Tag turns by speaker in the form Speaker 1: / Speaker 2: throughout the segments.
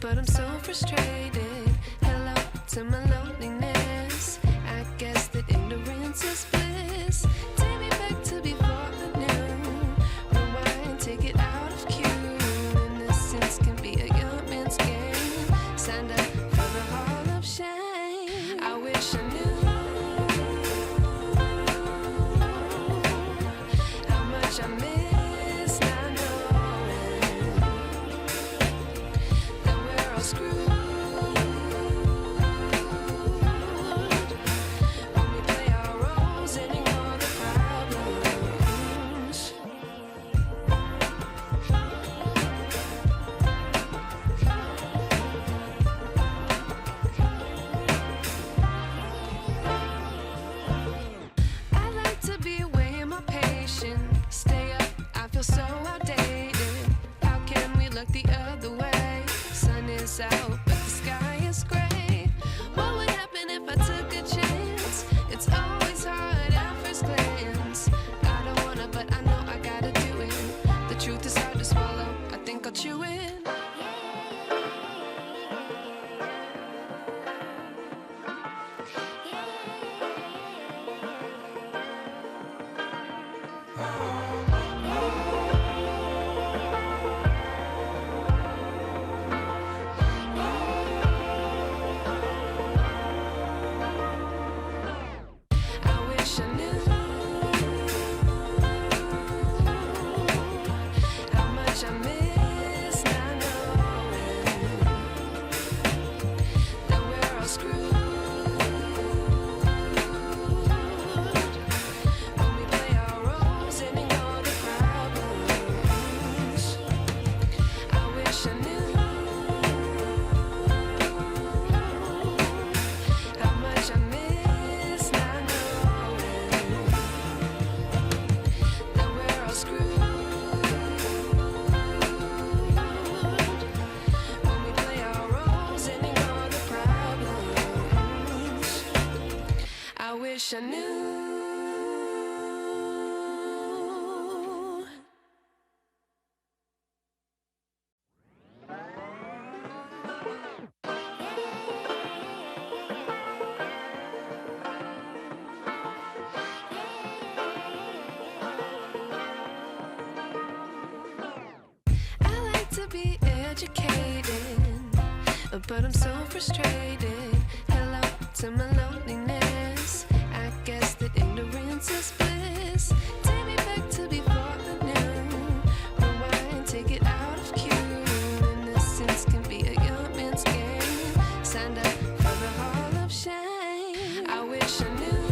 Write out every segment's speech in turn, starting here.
Speaker 1: but I'm so frustrated. Hello to my loneliness. I guess that ignorance is bliss. Take me back to before I knew. Rewind, take it out of cue. Innocence can be a young man's game. Signed up for the hall of shame. I wish I knew how much I miss not knowing that we're all screwed. When we play our roles and ignore the problems. I like to be away in my patience. Stay up, I feel so outdated. How can we look the other way? Sun is out, but the sky is gray. What would happen if I took a chance? It's always hard at first glance. I don't wanna, but I know I gotta do it. The truth is hard to swallow, I think I'll chew it. I wish I knew how much I miss not knowing that we're all screwed. When we play our roles and ignore the problems. I wish I knew how much I miss not knowing that we're all screwed. When we play our roles and ignore the problems. I wish I knew. I like to be educated, but I'm so frustrated. Hello to my loneliness. I guess that ignorance is bliss. Take me back to before I knew. Rewind, take it out of cue. Innocence can be a young man's game. Signed up for the hall of shame. I wish I knew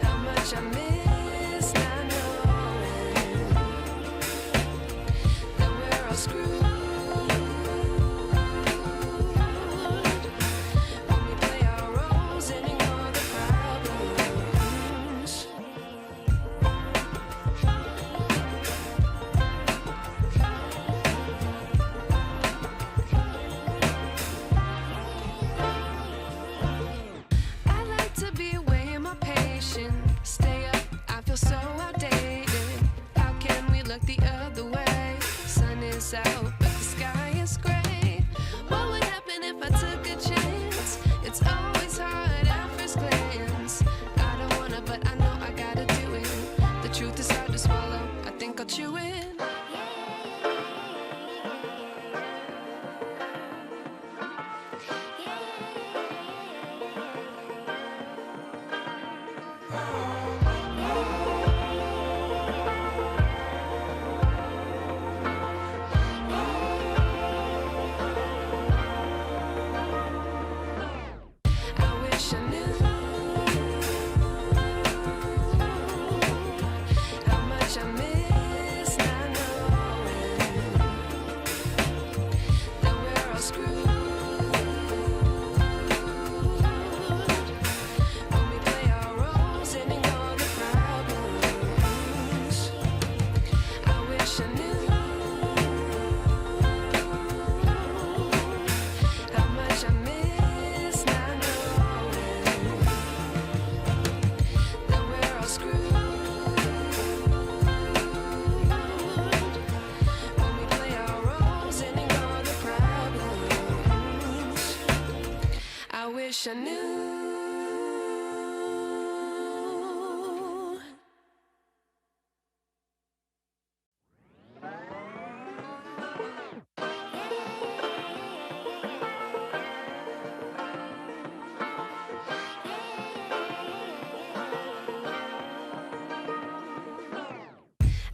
Speaker 1: how much I miss not knowing that we're all screwed. wish I knew.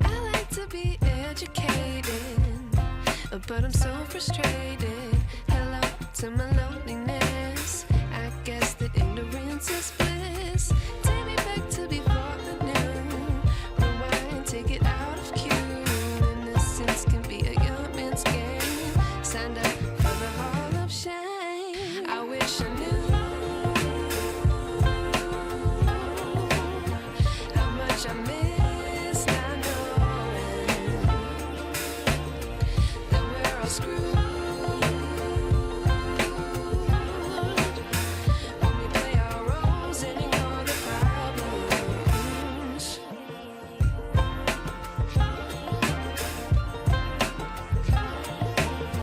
Speaker 1: I like to be educated, but I'm so frustrated. Hello to my loneliness. I guess that ignorance is bliss. Take me back to before I knew. Rewind, take it out of cue. Innocence can be a young man's game. Signed up for the hall of shame. I wish I knew how much I miss.